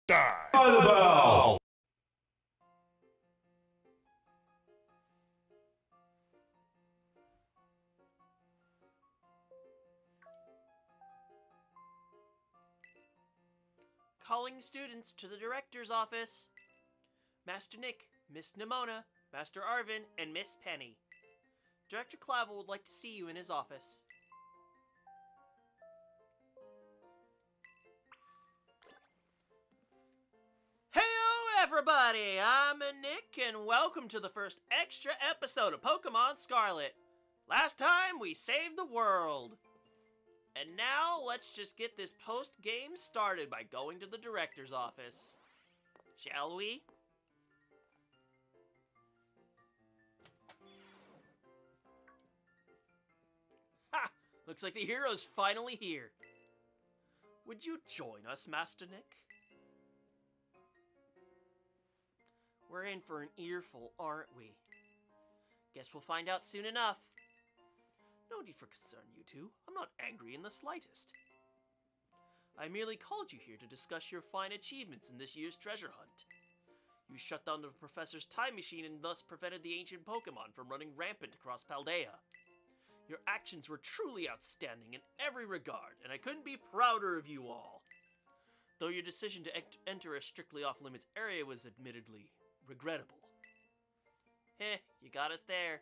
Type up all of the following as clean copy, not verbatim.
Die! By the bell! Calling students to the director's office. Master Nick, Miss Nimona, Master Arvin, and Miss Penny. Director Clavel would like to see you in his office. Heyo everybody, I'm Nick and welcome to the first extra episode of Pokémon Scarlet. Last time we saved the world. And now let's just get this post-game started by going to the director's office. Shall we? Ha! Looks like the hero's finally here. Would you join us, Master Nick? We're in for an earful, aren't we? Guess we'll find out soon enough. No need for concern, you two. I'm not angry in the slightest. I merely called you here to discuss your fine achievements in this year's treasure hunt. You shut down the professor's time machine and thus prevented the ancient Pokémon from running rampant across Paldea. Your actions were truly outstanding in every regard, and I couldn't be prouder of you all. Though your decision to enter a strictly off-limits area was admittedly regrettable. You got us there.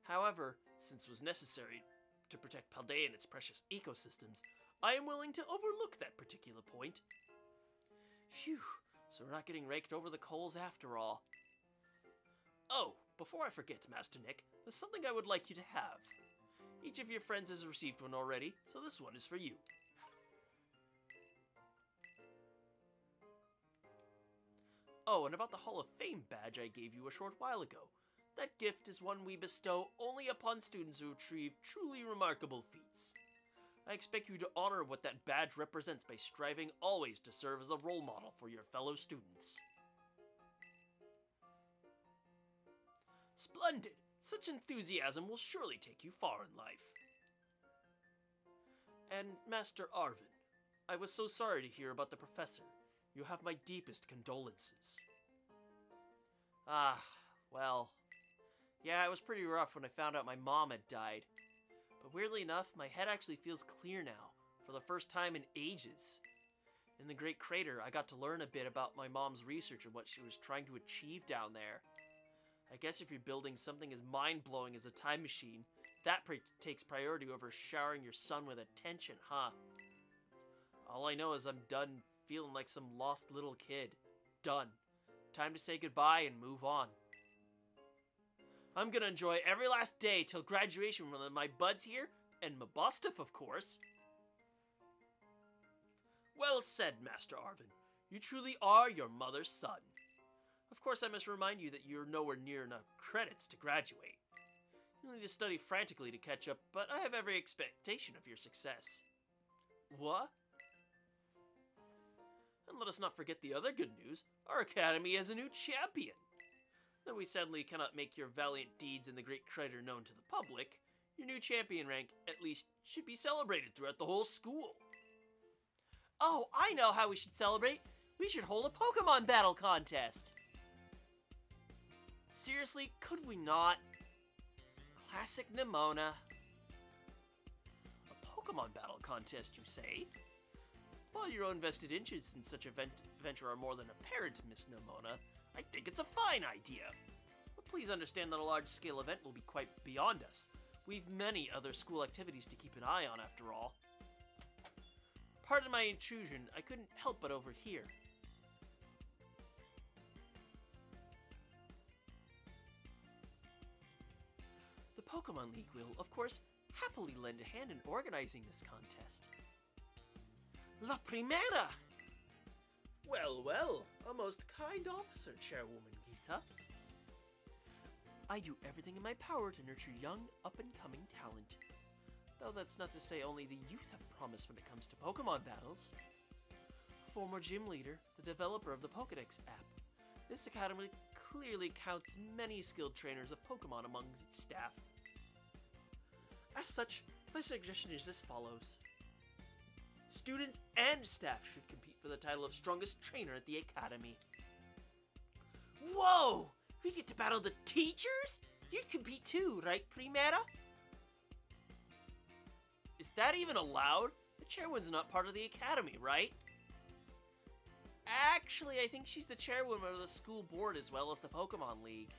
However, since it was necessary to protect Paldea and its precious ecosystems, I am willing to overlook that particular point. Phew, so we're not getting raked over the coals after all. Oh, before I forget, Master Nick, there's something I would like you to have. Each of your friends has received one already, so this one is for you. Oh, and about the Hall of Fame badge I gave you a short while ago. That gift is one we bestow only upon students who achieve truly remarkable feats. I expect you to honor what that badge represents by striving always to serve as a role model for your fellow students. Splendid! Such enthusiasm will surely take you far in life. And Master Arvin, I was so sorry to hear about the professor. You have my deepest condolences. Ah, well... yeah, it was pretty rough when I found out my mom had died. But weirdly enough, my head actually feels clear now, for the first time in ages. In the Great Crater, I got to learn a bit about my mom's research and what she was trying to achieve down there. I guess if you're building something as mind-blowing as a time machine, that takes priority over showering your son with attention, huh? All I know is I'm done feeling like some lost little kid. Done. Time to say goodbye and move on. I'm gonna enjoy every last day till graduation with my buds here, and Mabostov, of course. Well said, Master Arvin. You truly are your mother's son. Of course, I must remind you that you're nowhere near enough credits to graduate. You'll need to study frantically to catch up, but I have every expectation of your success. What? And let us not forget the other good news. Our academy has a new champion. Though we sadly cannot make your valiant deeds in the Great Crater known to the public, your new champion rank, at least, should be celebrated throughout the whole school. Oh, I know how we should celebrate! We should hold a Pokemon battle contest! Seriously, could we not? Classic Nimona. A Pokemon battle contest, you say? While your own vested interests in such a venture are more than apparent, Miss Nimona, I think it's a fine idea. But please understand that a large-scale event will be quite beyond us. We've many other school activities to keep an eye on, after all. Pardon my intrusion, I couldn't help but overhear. The Pokemon League will, of course, happily lend a hand in organizing this contest. La Primera! Well, well, a most kind officer, Chairwoman Gita. I do everything in my power to nurture young, up-and-coming talent. Though that's not to say only the youth have promise when it comes to Pokemon battles. Former gym leader, the developer of the Pokédex app, this academy clearly counts many skilled trainers of Pokemon among its staff. As such, my suggestion is as follows. Students and staff should compete for for the title of strongest trainer at the academy. Whoa! We get to battle the teachers? You'd compete too, right, Primera? Is that even allowed? The chairwoman's not part of the academy, right? Actually, I think she's the chairwoman of the school board as well as the Pokemon League.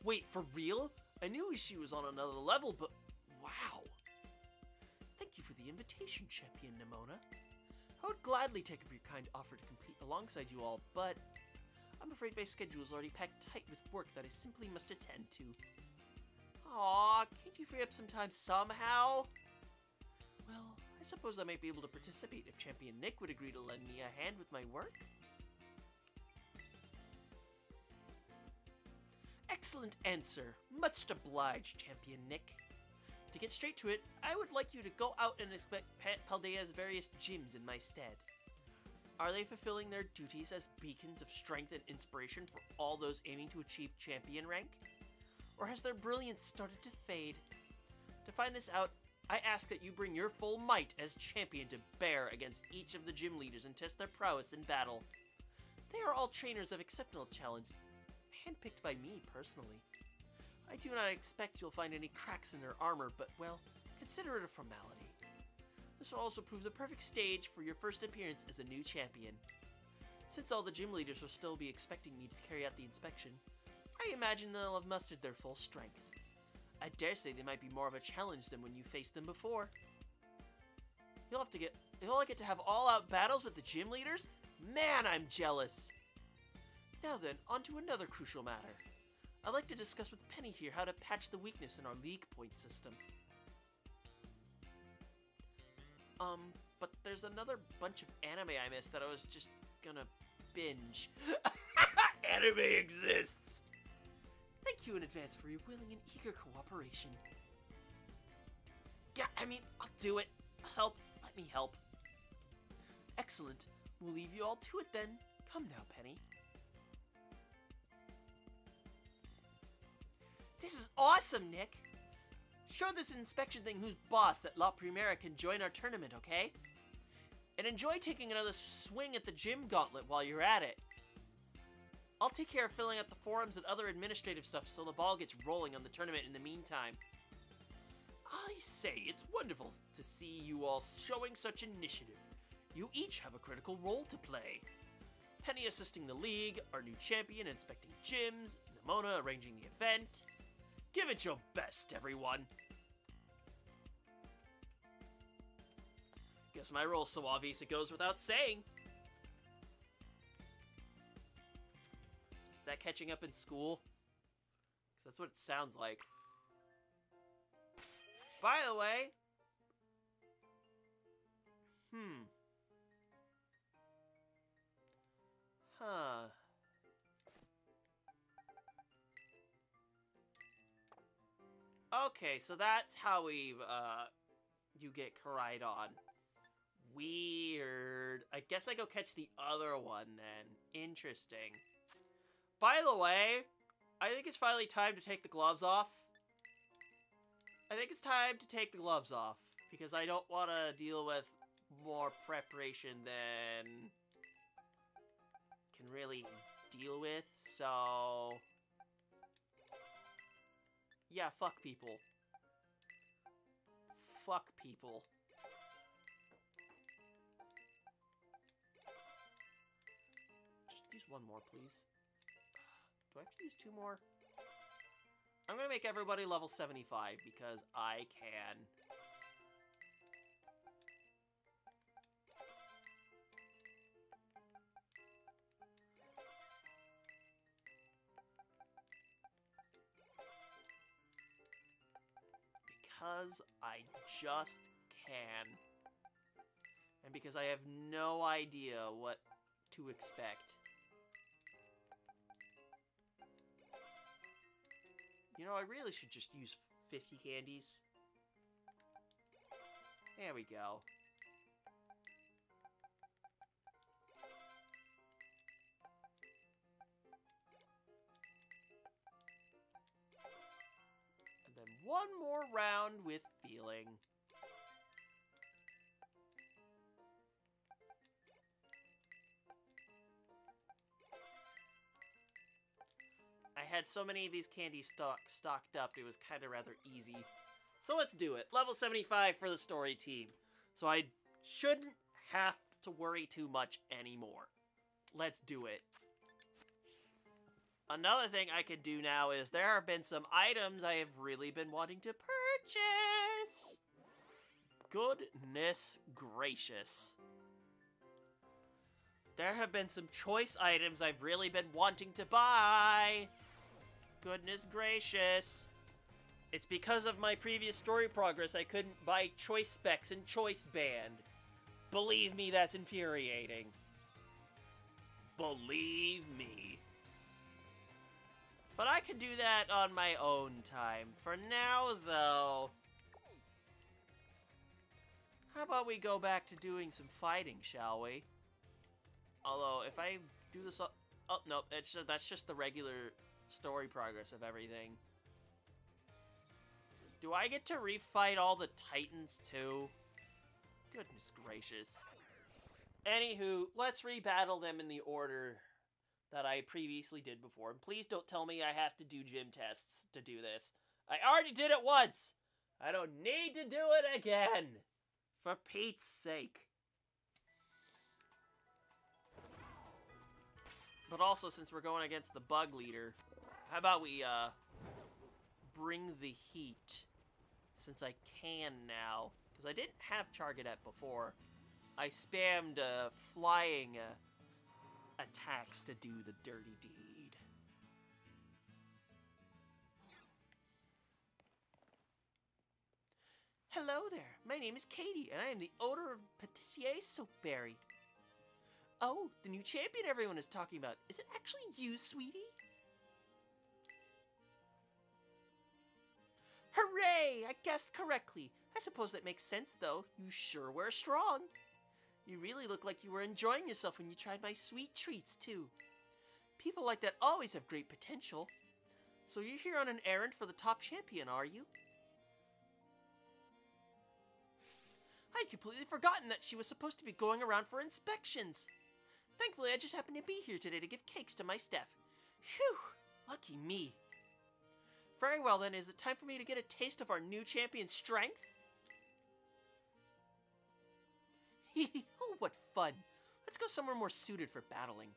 Wait, for real? I knew she was on another level, but wow. Thank you for the invitation, Champion Nimona. I would gladly take up your kind offer to compete alongside you all, but I'm afraid my schedule is already packed tight with work that I simply must attend to. Aw, can't you free up some time somehow? Well, I suppose I might be able to participate if Champion Nick would agree to lend me a hand with my work. Excellent answer. Much obliged, Champion Nick. To get straight to it, I would like you to go out and inspect Paldea's various gyms in my stead. Are they fulfilling their duties as beacons of strength and inspiration for all those aiming to achieve champion rank? Or has their brilliance started to fade? To find this out, I ask that you bring your full might as champion to bear against each of the gym leaders and test their prowess in battle. They are all trainers of exceptional challenge, handpicked by me personally. I do not expect you'll find any cracks in their armor, but well, consider it a formality. This will also prove the perfect stage for your first appearance as a new champion. Since all the gym leaders will still be expecting me to carry out the inspection, I imagine they'll have mustered their full strength. I dare say they might be more of a challenge than when you faced them before. You'll get to have all-out battles with the gym leaders? Man, I'm jealous! Now then, on to another crucial matter. I'd like to discuss with Penny here how to patch the weakness in our league point system. But there's another bunch of anime I missed that I was just gonna binge. Anime exists! Thank you in advance for your willing and eager cooperation. Yeah, I mean, I'll do it. Help. Let me help. Excellent. We'll leave you all to it then. Come now, Penny. This is awesome, Nick. Show this inspection thing who's boss that La Primera can join our tournament, okay? And enjoy taking another swing at the gym gauntlet while you're at it. I'll take care of filling out the forums and other administrative stuff so the ball gets rolling on the tournament in the meantime. I say, it's wonderful to see you all showing such initiative. You each have a critical role to play. Penny assisting the league, our new champion inspecting gyms, Nimona arranging the event. Give it your best, everyone. Guess my role's so obvious it goes without saying. Is that catching up in school? 'Cause that's what it sounds like. By the way... Huh. Okay, so that's how we, you get Koraidon. Weird. I guess I go catch the other one then. Interesting. By the way, I think it's finally time to take the gloves off. I think it's time to take the gloves off, because I don't want to deal with more preparation than can really deal with, so... Yeah, fuck people. Fuck people. Just use one more, please. Do I have to use two more? I'm gonna make everybody level 75 because I can. Because I just can. And because I have no idea what to expect. You know, I really should just use 50 candies. There we go. And then one more round with feeling. had so many of these candies stocked up, it was kind of rather easy. So let's do it. Level 75 for the story team. So I shouldn't have to worry too much anymore. Let's do it. Another thing I could do now is there have been some items I have really been wanting to purchase. Goodness gracious. There have been some choice items I've really been wanting to buy. Goodness gracious. It's because of my previous story progress I couldn't buy choice specs and choice band. Believe me, that's infuriating. Believe me. But I can do that on my own time. For now, though, how about we go back to doing some fighting, shall we? Although, if I do this... Oh, no, that's just the regular story progress of everything. Do I get to refight all the Titans, too? Goodness gracious. Anywho, let's rebattle them in the order that I previously did before. And please don't tell me I have to do gym tests to do this. I already did it once! I don't need to do it again! For Pete's sake. But also, since we're going against the bug leader, how about we, bring the heat, since I can now. Because I didn't have Chargadet before. I spammed, flying, attacks to do the dirty deed. Hello there, my name is Katie, and I am the owner of Patissier Soapberry. Oh, the new champion everyone is talking about. Is it actually you, sweetie? Hooray! I guessed correctly. I suppose that makes sense, though. You sure were strong. You really look like you were enjoying yourself when you tried my sweet treats, too. People like that always have great potential. So you're here on an errand for the top champion, are you? I'd completely forgotten that she was supposed to be going around for inspections. Thankfully, I just happened to be here today to give cakes to my staff. Phew! Lucky me. Very well then, is it time for me to get a taste of our new champion's strength? Oh, what fun. Let's go somewhere more suited for battling.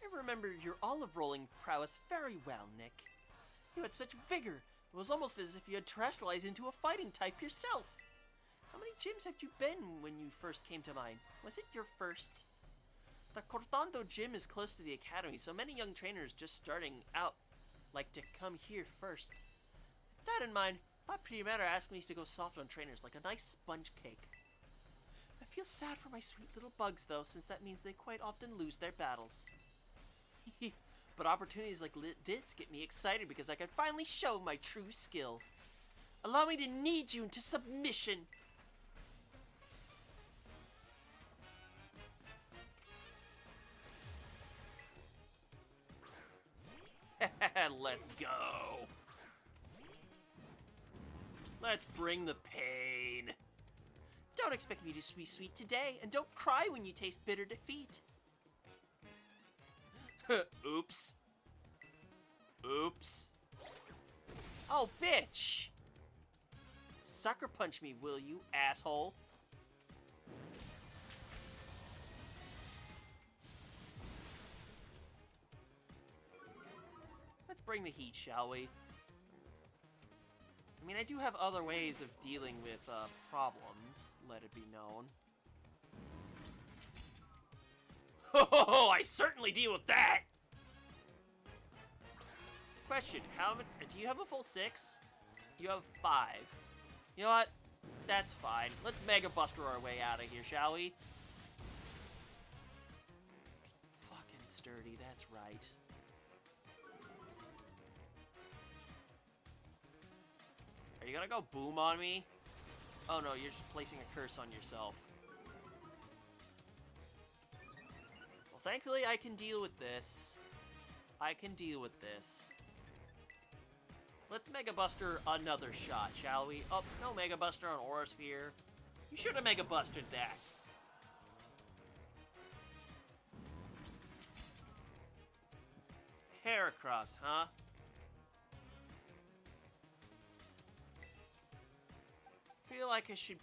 I remember your olive rolling prowess very well, Nick. You had such vigor. It was almost as if you had terrestrialized into a fighting type yourself. How many gyms have you been when you first came to mine? Was it your first? The Cortando gym is close to the academy, so many young trainers just starting out like to come here first. With that in mind, Bob Primera asked me to go soft on trainers like a nice sponge cake. I feel sad for my sweet little bugs, though, since that means they quite often lose their battles. But opportunities like this get me excited because I can finally show my true skill. Allow me to knead you into submission. Let's go. Let's bring the pain. Don't expect me to be sweet today, and don't cry when you taste bitter defeat. Oops. Oops. Oh, bitch! Sucker punch me, will you, asshole? Let's bring the heat, shall we? I mean, I do have other ways of dealing with, problems, let it be known. Oh, I certainly deal with that! Question, how many... Do you have a full 6? You have 5. You know what? That's fine. Let's Mega Buster our way out of here, shall we? Fucking sturdy, that's right. Are you gonna go boom on me? Oh no, you're just placing a curse on yourself. thankfully I can deal with this. I can deal with this. Let's Mega Buster another shot, shall we? Oh, no Mega Buster on Aura Sphere. You should have Mega Bustered that. Heracross, huh? Feel like I should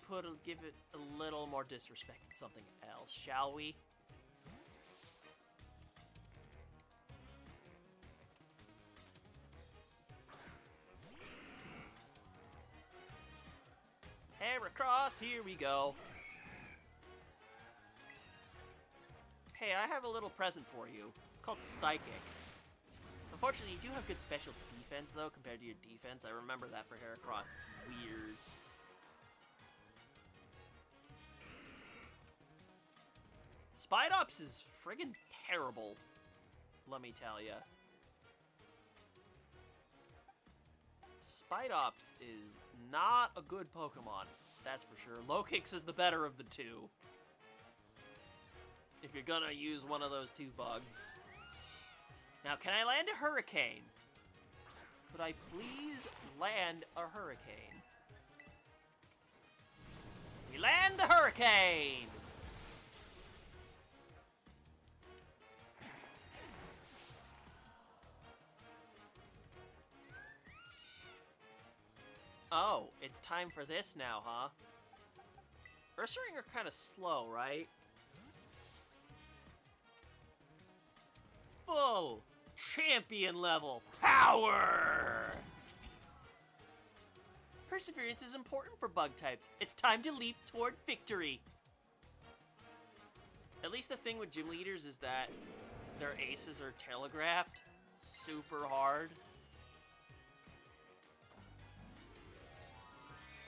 give it a little more disrespect than something else, shall we? Heracross, here we go. Hey, I have a little present for you. It's called Psychic. Unfortunately, you do have good special defense, though, compared to your defense. I remember that for Heracross. It's weird. Spidops is friggin' terrible, let me tell ya. Spidops is not a good Pokemon, that's for sure. Lokix is the better of the two. If you're gonna use one of those two bugs. Now, can I land a Hurricane? Could I please land a Hurricane? We land the Hurricane! Oh, it's time for this now, huh? Ursaring are kind of slow, right? Full champion level power! Perseverance is important for bug types. It's time to leap toward victory. At least the thing with gym leaders is that their aces are telegraphed super hard.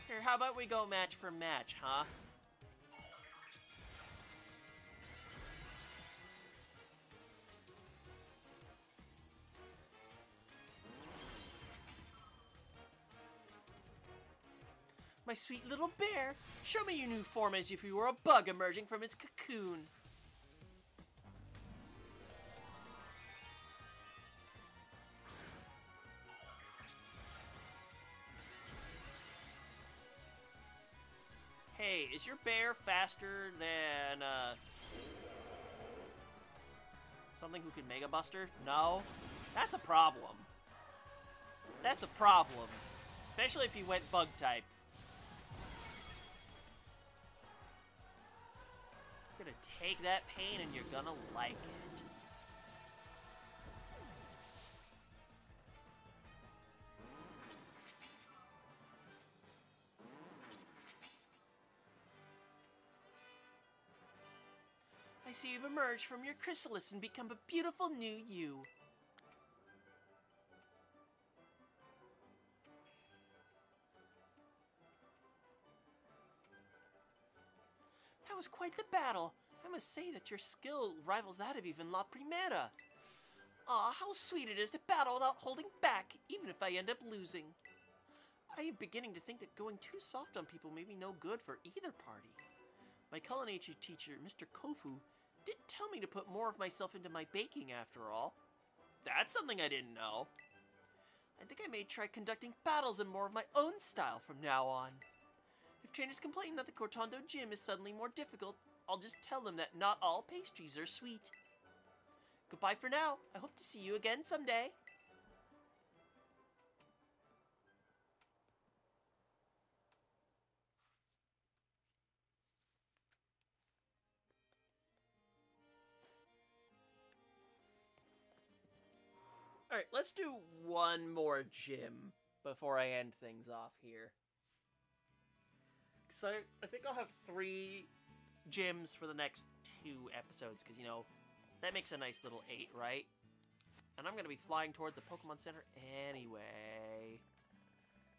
Here, how about we go match for match, huh? My sweet little bear, show me your new form as if you were a bug emerging from its cocoon. Hey, is your bear faster than, something who can Mega Buster? No? That's a problem. That's a problem. Especially if he went bug type. You're gonna take that pain and you're gonna like it. I see you've emerged from your chrysalis and become a beautiful new you. That was quite the battle. I must say that your skill rivals that of even La Primera. Aw, how sweet it is to battle without holding back, even if I end up losing. I am beginning to think that going too soft on people may be no good for either party. My culinary teacher, Mr. Kofu, did tell me to put more of myself into my baking after all. That's something I didn't know. I think I may try conducting battles in more of my own style from now on. If trainers complain that the Cortondo gym is suddenly more difficult, I'll just tell them that not all pastries are sweet. Goodbye for now. I hope to see you again someday. Alright, let's do one more gym before I end things off here. So I think I'll have 3 gyms for the next 2 episodes, because, you know, that makes a nice little 8, right? And I'm going to be flying towards the Pokemon Center anyway.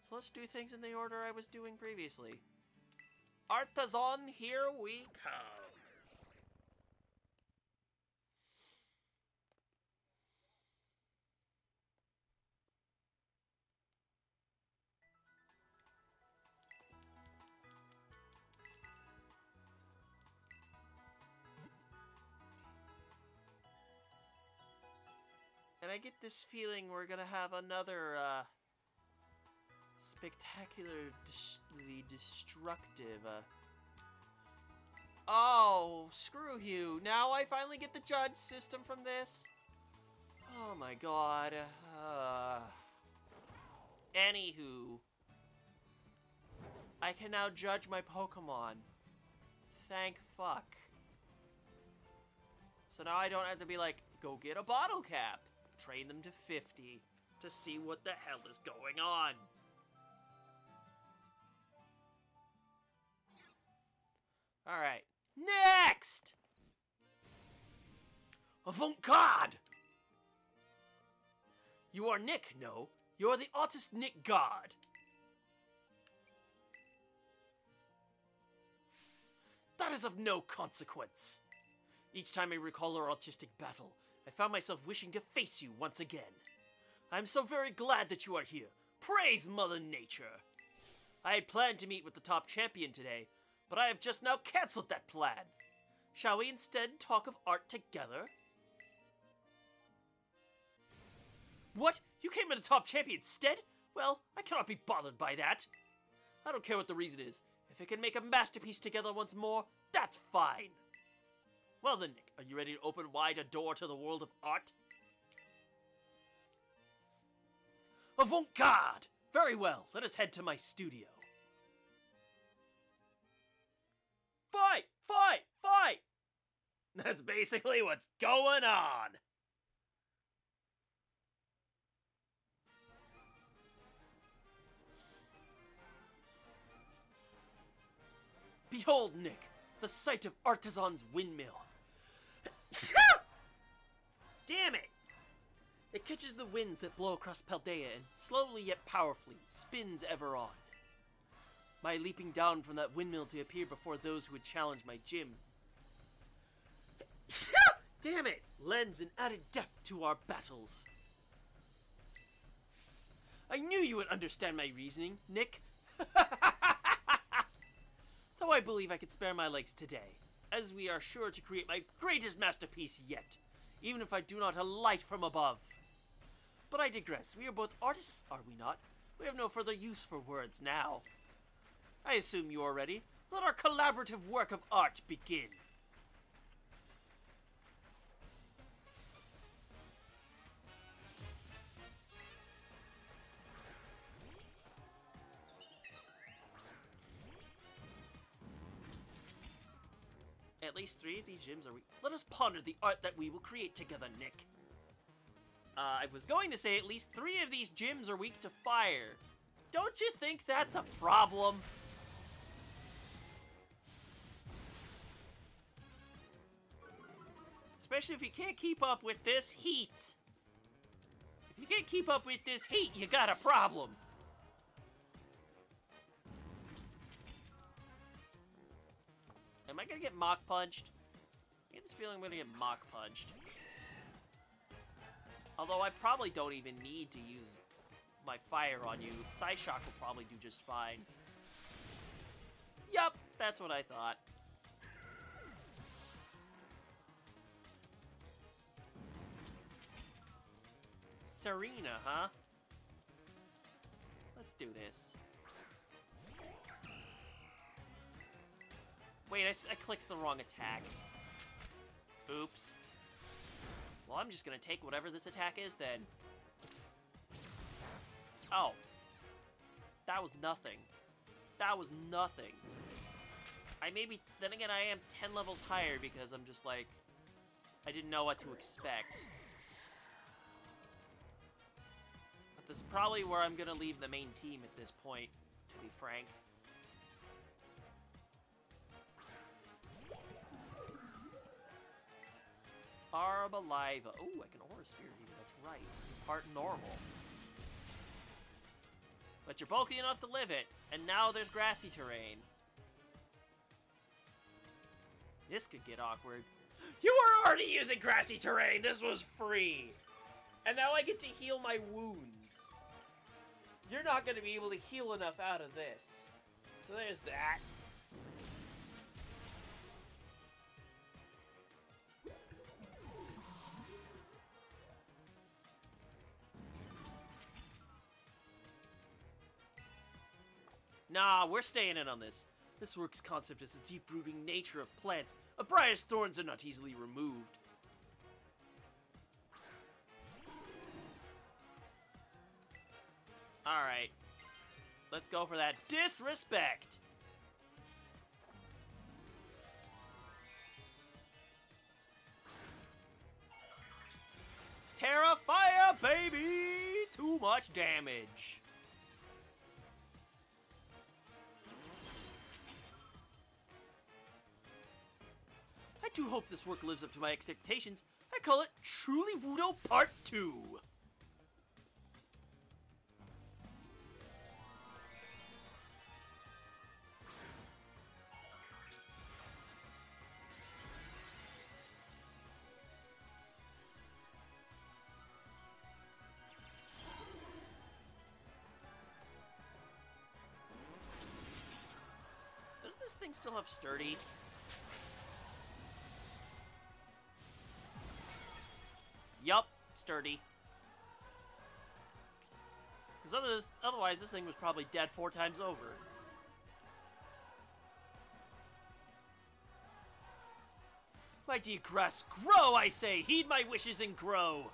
So let's do things in the order I was doing previously. Artisan, here we come. get this feeling we're gonna have another, spectacularly destructive, Oh, screw you. Now I finally get the judge system from this? Oh my god. Anywho. I can now judge my Pokemon. Thank fuck. So now I don't have to be like, go get a bottle cap. Train them to 50 to see what the hell is going on. Alright. Next! Avant-garde! You are Nick, no? You are the artist Nick God. That is of no consequence. Each time I recall our autistic battle, I found myself wishing to face you once again. I am so very glad that you are here. Praise Mother Nature! I had planned to meet with the top champion today, but I have just now cancelled that plan. Shall we instead talk of art together? What? You came in a top champion instead? Well, I cannot be bothered by that. I don't care what the reason is. If it can make a masterpiece together once more, that's fine. Well then, Nick, are you ready to open wide a door to the world of art? Avant-garde! Very well, let us head to my studio. Fight! Fight! Fight! That's basically what's going on. Behold, Nick, the site of Artisan's windmill. Damn it! It catches the winds that blow across Paldea and slowly yet powerfully spins ever on. My leaping down from that windmill to appear before those who would challenge my gym. Damn it! Lends an added depth to our battles. I knew you would understand my reasoning, Nick. Though I believe I could spare my legs today, as we are sure to create my greatest masterpiece yet, even if I do not alight from above. But I digress. We are both artists, are we not? We have no further use for words now. I assume you are ready. Let our collaborative work of art begin. At least 3 of these gyms are weak. Let us ponder the art that we will create together, Nick. I was going to say at least 3 of these gyms are weak to fire. Don't you think that's a problem? Especially if you can't keep up with this heat. If you can't keep up with this heat, you got a problem. Am I gonna get Mach Punched? I get this feeling I'm gonna get Mach Punched. Although I probably don't even need to use my fire on you. Psyshock will probably do just fine. Yup, that's what I thought. Serena, huh? Let's do this. Wait, I clicked the wrong attack. Oops. Well, I'm just gonna take whatever this attack is, then. Oh. That was nothing. That was nothing. Then again, I am 10 levels higher because I'm just like, I didn't know what to expect. But this is probably where I'm gonna leave the main team at this point, to be frank. Arbaliva. Oh, I can Aura Sphere you. That's right. Part normal. But you're bulky enough to live it, and now there's grassy terrain. This could get awkward. You were already using grassy terrain! This was free! And now I get to heal my wounds. You're not going to be able to heal enough out of this. So there's that. Nah, we're staying in on this. This work's concept is the deep-rooting nature of plants. Abria's thorns are not easily removed. Alright. Let's go for that disrespect. Terra Fire, baby! Too much damage. I do hope this work lives up to my expectations. I call it Truly Wudo Part 2. Does this thing still have sturdy? Yup, sturdy. Because otherwise this thing was probably dead 4 times over. My dear grass, grow, I say! Heed my wishes and grow!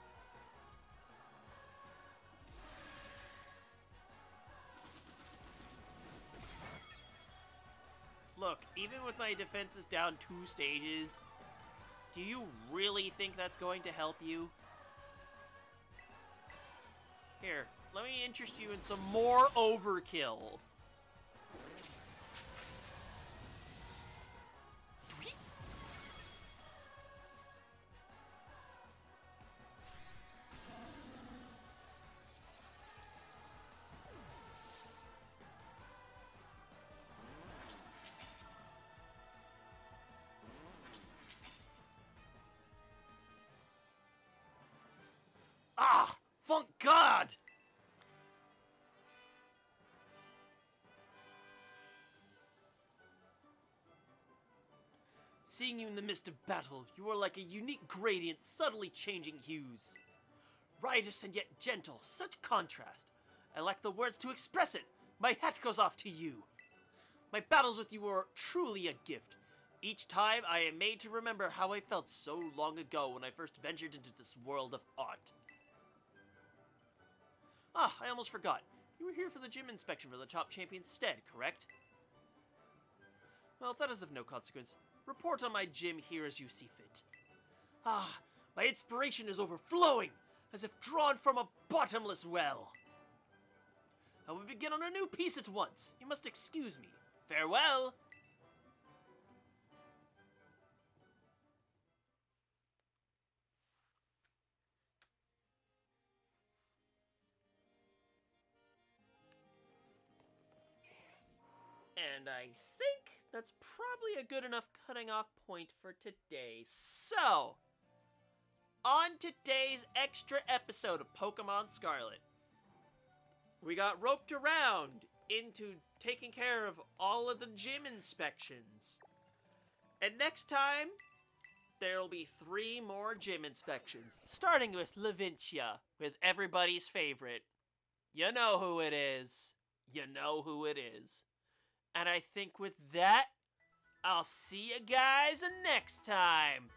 Look, even with my defenses down 2 stages, do you really think that's going to help you? Here, let me interest you in some more overkill. Ah! Thank God! Seeing you in the midst of battle, you are like a unique gradient subtly changing hues. Riotous and yet gentle, such contrast. I lack the words to express it. My hat goes off to you. My battles with you are truly a gift. Each time I am made to remember how I felt so long ago when I first ventured into this world of art. Ah, I almost forgot. You were here for the gym inspection for the top champion's stead, correct? Well, that is of no consequence. Report on my gym here as you see fit. Ah, my inspiration is overflowing, as if drawn from a bottomless well. I will begin on a new piece at once. You must excuse me. Farewell! And I think that's probably a good enough cutting off point for today. So, on today's extra episode of Pokémon Scarlet, we got roped around into taking care of all of the gym inspections. And next time, there'll be 3 more gym inspections, starting with Levincia, with everybody's favorite. You know who it is. You know who it is. And I think with that, I'll see you guys next time.